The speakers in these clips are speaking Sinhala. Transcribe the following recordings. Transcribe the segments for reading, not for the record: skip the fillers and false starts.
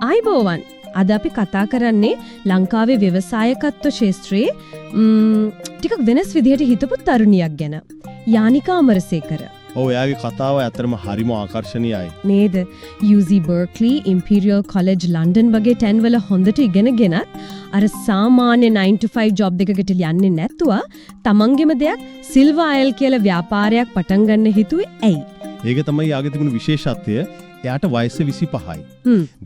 ආයිබෝවන් අද අපි කතා කරන්නේ ලංකාවේ ව්‍යවසායකත්ව ක්ෂේත්‍රයේ ටිකක් වෙනස් විදිහට හිතපු තරුණියක් ගැන. යානිකා අමරසේකර. ඔව් එයාගේ කතාව ඇත්තටම හරිම ආකර්ශනීයයි. නේද? UC Berkeley, Imperial College London වගේ තැන්වල හොඳට ඉගෙනගෙනත් අර සාමාන්‍ය 9 to 5 ජොබ් එකකට යන්නේ නැතුව තමන්ගෙම දෙයක් සිල්වා අයල් කියලා ව්‍යාපාරයක් පටන් ගන්න හිතුවේ ඇයි? ඒක තමයි යාගේ තිබුණු විශේෂත්වය. එයාට වයස 25යි.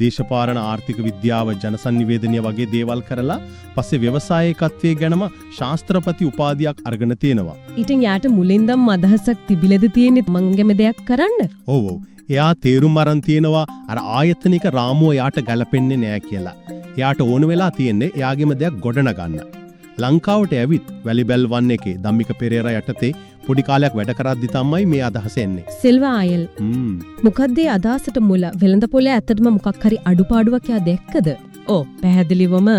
දේශපාලන ආර්ථික විද්‍යාව ජනසන්නිවේදනය වගේ දේවල් කරලා පස්සේ ව්‍යවසායකත්වයේ ගැනම ශාස්ත්‍රපති උපාධියක් අරගෙන තියෙනවා. ඉතින් යාට මුලින්දම අදහසක් තිබිලද තියෙන්නේ මංගෙම දෙයක් කරන්න? ඔව් ඔව්. එයා තේරුම් අරන් තියෙනවා අර ආයතනික රාමුව එයාට ගැලපෙන්නේ නෑ කියලා. එයාට ඕන වෙලා තියෙන්නේ එයාගේම දෙයක් ගොඩනගන්න. ලංකාවට ඇවිත් වැලිබැල් 1 එකේ ධම්මික පෙරේරා යටතේ පොඩි කාලයක් වැඩ කරද්දි තමයි මේ අදහස එන්නේ. සිල්වා අයල්. මොකද්ද ඒ අදහසට මුල? වෙළඳපොලේ ඇත්තටම මොකක් හරි අඩුපාඩුවක් යා දැක්කද? ඔව් පැහැදිලිවම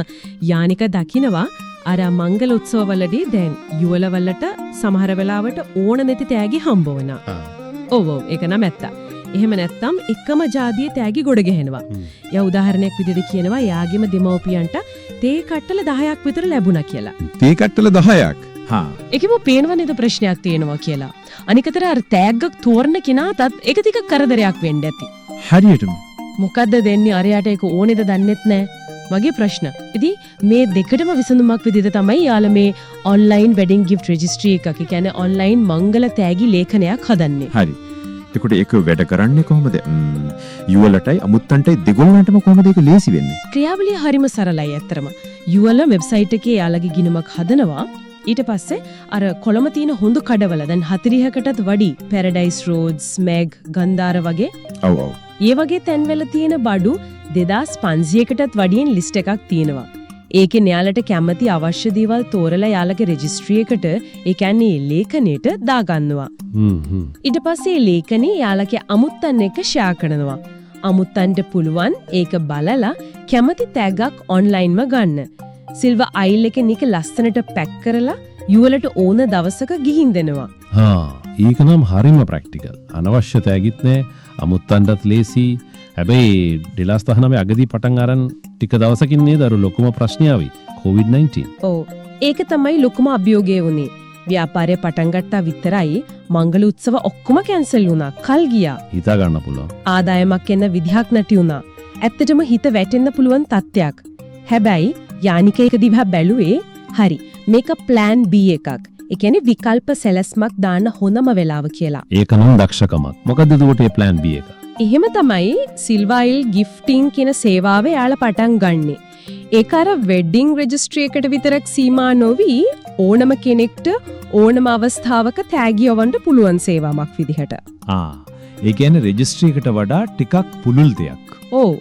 යානික දකින්නවා අර මංගල උත්සවවලදී දැන් යුවලවලට සමහර වෙලාවට ඕන නැති තෑගි හම්බ වෙනවා. ඔව් ඔව් ඒක නම් ඇත්ත. එහෙම නැත්නම් එකම ජාතියේ තෑගි ගොඩ ගහනවා. යා උදාහරණයක් විදිහට කියනවා යාගේම දෙමව්පියන්ට තේ කට්ටල 10ක් විතර ලැබුණා කියලා. තේ කට්ටල 10ක්. ඒකම පේනවා නේද ප්‍රශ්නයක් තියෙනවා කියලා. අනිකතර අර තෑග්ගක් තෝරන කෙනාටත් ඒක ටිකක් කරදරයක් වෙන්න ඇති. හරියටම. මොකද්ද දෙන්නේ අරයට ඒක ඕනේද දන්නෙත් නැහැ. වගේ ප්‍රශ්න. ඉතින් මේ දෙකටම විසඳුමක් විදිහට තමයි යාළ මේ ඔන්ලයින් වෙඩින් ගිෆ්ට් රෙජිස්ට්‍රි එකක්. ඒ කියන්නේ ඔන්ලයින් මංගල තෑගි ලේඛනයක් හදන්නේ. හරි. ඒකට ඒක වැඩ කරන්නේ කොහොමද? යුවලටයි අමුත්තන්ටයි දෙගොල්ලන්ටම කොහොමද ඒක ලේසි වෙන්නේ? ක්‍රියාවලිය හරිම සරලයි ඇත්තරම. යුවල වෙබ්සයිට් එකේ යාළගේ ගිණුමක් හදනවා. ඊට පස්සේ අර කොළඹ තියෙන හොඳ කඩවල දැන් 40කටත් වැඩි පැරඩයිස් රෝඩ්ස්, මෙග්, ගන්ධාර වගේ. ඔව් ඔව්. ඒ වගේ තැන්වල තියෙන බඩු 2500කටත් වැඩියෙන් ලිස්ට් එකක් තියෙනවා. ඒකේ යාළට කැමති අවශ්‍ය දේවල් තෝරලා යාළගේ රෙජිස්ට්‍රි එකට ඒ කියන්නේ ලේඛනයට දාගන්නවා. ඊට පස්සේ ලේඛනේ යාළගේ අමුත්තන් එක්ක ෂෙයා කරනවා. අමුත්තන්ට පුළුවන් ඒක බලලා කැමති තෑග්ගක් ඔන්ලයින්ම ගන්න. සිල්වා අයිල් එකේ නික ලස්සනට පැක් කරලා යුවලට ඕන දවසක ගිහින් දෙනවා. ඒක නම් හරිම ප්‍රැක්ටිකල්. අනවශ්‍ය තෑගිත් නෑ. අමුත්තන්ටත් ලේසි. හැබැයි 2019 අගදී පටන් අරන් ටික දවසකින් නේද අර ලොකුම ප්‍රශ්නය ආවි COVID-19. ඔව්. ඒක තමයි ලොකුම අභියෝගය වුණේ. ව්‍යාපාරය පටන් ගත්තා විතරයි මංගල උත්සව ඔක්කොම කැන්සල් වුණා. කල් ගියා. හිතා ගන්න පුළුවන්. ආදායමක් එන්න විදිහක් නැති වුණා. ඇත්තටම හිත වැටෙන්න පුළුවන් තත්ත්වයක්. හැබැයි යානික එක දිහා බැලුවේ හරි. මේක plan B එකක්. ඒ කියන්නේ විකල්ප සැලැස්මක් දාන්න හොඳම වෙලාව කියලා. ඒක නම් දක්ෂකමක්. මොකද්ද එතකොට මේ plan B එක? එහෙම තමයි සිල්වායිල් ගිෆ්ටිං කියන සේවාව යාලා පටන් ගන්නෙ. ඒක අර වෙඩින් රෙජිස්ට්‍රි එකට විතරක් සීමා නොවි ඕනම කෙනෙක්ට ඕනම අවස්ථාවක තෑගි යවන්න පුළුවන් සේවාවක් විදිහට. ඒ කියන්නේ රෙජිස්ට්‍රි එකට වඩා ටිකක් පුළුල් දෙයක්. ඔව්.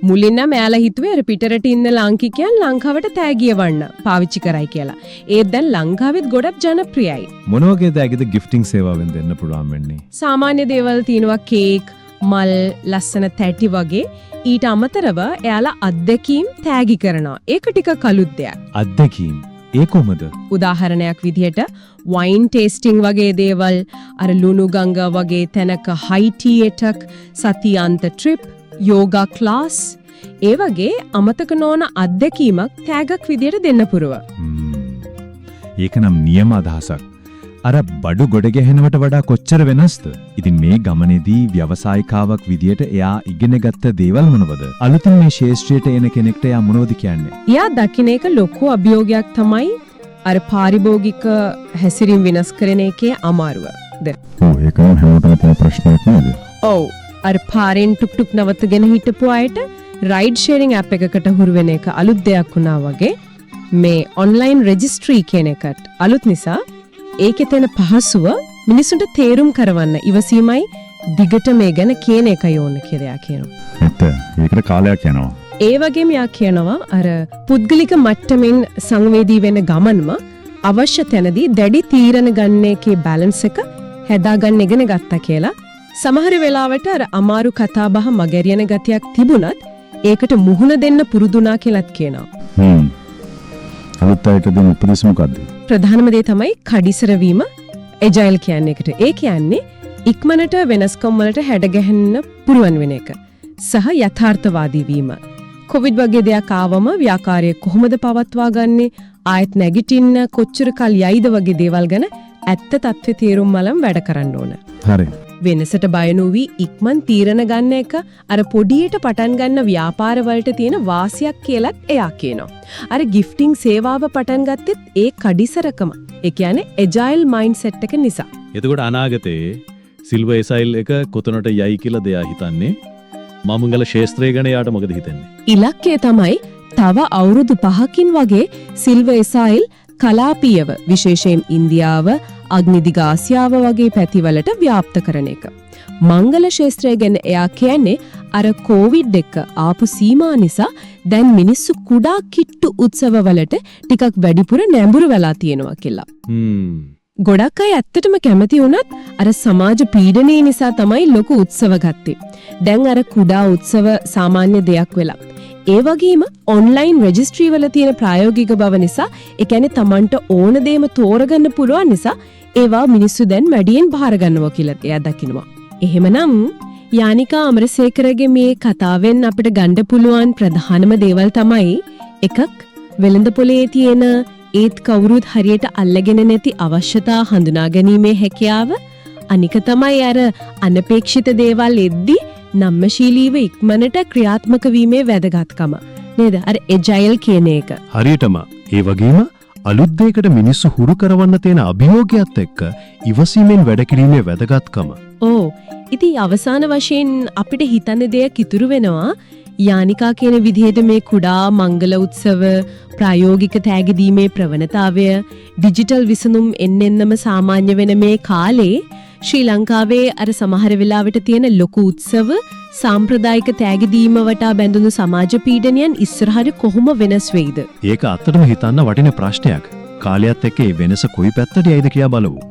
මුලින්ම මෙයාලා හිතුවේ අර පිටරට ඉන්න ලාංකිකයන් ලංකාවට තෑගි යවන්න පාවිච්චි කරයි කියලා. ඒත් දැන් ලංකාවෙත් ගොඩක් ජනප්‍රියයි. මොන වගේ තෑගිද ගිෆ්ටිං සේවාවෙන් දෙන්න පුළුවන් වෙන්නේ? සාමාන්‍ය දේවල් තියෙනවා කේක්, මල්, ලස්සන තැටි වගේ. ඊට අමතරව එයාලා අත්දැකීම් තෑගි කරනවා. ඒක ටිකක් අලුත් දෙයක්. අත්දැකීම් ඒ කොහමද? උදාහරණයක් විදිහට වයින් ටේස්ටිං වගේ දේවල්, අර ලුණු ගංග වගේ තැනක හයි ටී එකක්, සතියාන්ත ට්‍රිප්, යෝගා ක්ලාස්, ඒ වගේ අමතක නොවන අත්දැකීමක් තෑගක් විදිහට දෙන්න පුරුව. ඒක නම් නියම අදහසක්. අර බඩු ගොඩ ගැහෙනවට වඩා කොච්චර වෙනස්ද? ඉතින් මේ ගමනේදී ව්‍යවසායිකාවක් විදියට එයා ඉගෙන ගත්ත දේවල් මොනවද? අලුතින් මේ ශාස්ත්‍රයට එන කෙනෙක්ට එයා මොනවද කියන්නේ? එයා දකින්න එක ලොකු අභියෝගයක් තමයි අර පාරිභෝගික හැසිරීම වෙනස් කරන එකේ අමාරුව. ඔව් ඒක නම් හැමෝටම තියෙන ප්‍රශ්නයක් නේද? ඔව්. අර පාරෙන් ටුක් ටුක් නවත්තගෙන හිටපු අයට රයිඩ් ෂෙයාරින් ඇප් එකකට හුරු වෙන එක අලුත් දෙයක් වුණා වගේ මේ ඔන්ලයින් රෙජිස්ට්‍රි කියන එකට අලුත් නිසා ඒකේ තියෙන පහසුව මිනිසුන්ට තේරුම් කරවන්න ඉවසීමයි දිගට මේ ගැන කියන එකයි ඕන කියලා කියනවා. ඇත්ත. ඒකට කාලයක් යනවා. ඒ වගේම යා කියනවා අර පුද්ගලික මට්ටමින් සංවේදී වෙන ගමන්ම අවශ්‍ය තැනදී දැඩි තීරණ ගන්න එකේ බැලන්ස් එක හදාගන්න ඉගෙන ගත්තා කියලා. සමහර වෙලාවට අර අමාරු කතා බහ මගහැරියන ගතියක් තිබුණත් ඒකට මුහුණ දෙන්න පුරුදුනා කියලාත් කියනවා. අලුත් අයට දෙන උපදෙස් මොකද්ද? ප්‍රධානම දේ තමයි කඩිසර වීම, එජයිල් කියන්නේ එකට. ඒ කියන්නේ ඉක්මනට වෙනස්කම් වලට හැඩ ගැහෙන්න පුරුවන් වෙන එක. සහ යථාර්ථවාදී වීම. කොවිඩ් වගේ දෙයක් ආවම ව්‍යාපාරය කොහොමද පවත්වා ගන්නේ? ආයෙත් නැගිටින්න කොච්චර කල් යයිද වගේ දේවල් ගැන ඇත්ත තත්ත්වයේ තීරුම් මලම් වැඩ කරන්න ඕන. හරි. වෙනසට බය නොවි ඉක්මන් තීරණ ගන්න එක අර පොඩියට පටන් ගන්න ව්‍යාපාර වලට තියෙන වාසියක් කියලාත් එයා කියනවා. අර ගිෆ්ටිං සේවාව පටන් ගත්තෙත් ඒ කඩිසරකම. ඒ කියන්නේ එජයිල් මයින්ඩ්සෙට් එක නිසා. එතකොට අනාගතේ සිල්වර් එසයිල් එක කොතනට යයි කියලා දෙයා හිතන්නේ. මමංගල ශාස්ත්‍රය ගැන යාට මොකද හිතෙන්නේ? ඉලක්කය තමයි තව අවුරුදු 5කින් වගේ සිල්වර් එසයිල් කලාපීයව විශේෂයෙන් ඉන්දියාව, අග්නිදිග ආසියාව වගේ පැතිවලට ව්‍යාප්ත කරන එක. මංගල ශාස්ත්‍රය ගැන එයා කියන්නේ අර කොවිඩ් එක ආපු සීමා නිසා දැන් මිනිස්සු කුඩා කිට්ටු උත්සවවලට ටිකක් වැඩිපුර නැඹුරු වෙලා තියෙනවා කියලා. ගොඩක් අය ඇත්තටම කැමති වුණත් අර සමාජ පීඩනය නිසා තමයි ලොකු උත්සව ගත්තේ. දැන් අර කුඩා උත්සව සාමාන්‍ය දෙයක් වෙලා. ඒ වගේම ඔන්ලයින් රෙජිස්ට්‍රි වල තියෙන ප්‍රායෝගික බව නිසා ඒ කියන්නේ Tamanට ඕන දේම තෝරගන්න පුළුවන් නිසා ඒවා මිනිස්සු දැන් මැඩියෙන් බාර ගන්නවා කියලා එයා දකිනවා. එහෙමනම් යානිකා අමරසේකරගේ මේ කතාවෙන් අපිට ගන්න පුළුවන් ප්‍රධානම දේවල් තමයි එකක් වෙළඳ පොලේ තියෙන ඒත් කවුරුත් හරියට අල්ලගෙන නැති අවශ්‍යතා හඳුනා ගැනීමේ හැකියාව. අනික තමයි අර අනපේක්ෂිත දේවල් එද්දි නම්මශීලීව ඉක්මනට ක්‍රියාත්මක වීමේ වැදගත්කම. නේද? අර එජයිල් කියන එක. හරියටම ඒ වගේම අලුත් දෙයකට මිනිස්සු හුරු කරවන්න තියෙන අභියෝගයත් එක්ක ඉවසීමෙන් වැඩ කිරීමේ වැදගත්කම. ඕ ඉතින් අවසාන වශයෙන් අපිට හිතන්න දෙයක් ඉතුරු වෙනවා. යානිකා කියන විදිහට මේ කුඩා මංගල උත්සව ප්‍රායෝගික තෑගිදීමේ ප්‍රවණතාවය ඩිජිටල් විසඳුම් එන්නෙන්නම සාමාන්‍ය වෙන මේ කාලේ ශ්‍රී ලංකාවේ අර සමහර වෙලාවට තියෙන ලොකු උත්සව සාම්ප්‍රදායික තෑගිදීම වටා බැඳුණු සමාජ පීඩනයන් ඉස්සරහට කොහොම වෙනස් වෙයිද? ඒක අත්තටම හිතන්න වටින ප්‍රශ්නයක්. කාලයත් එක්ක මේ වෙනස කොයි පැත්තට යයිද කියලා බලමු.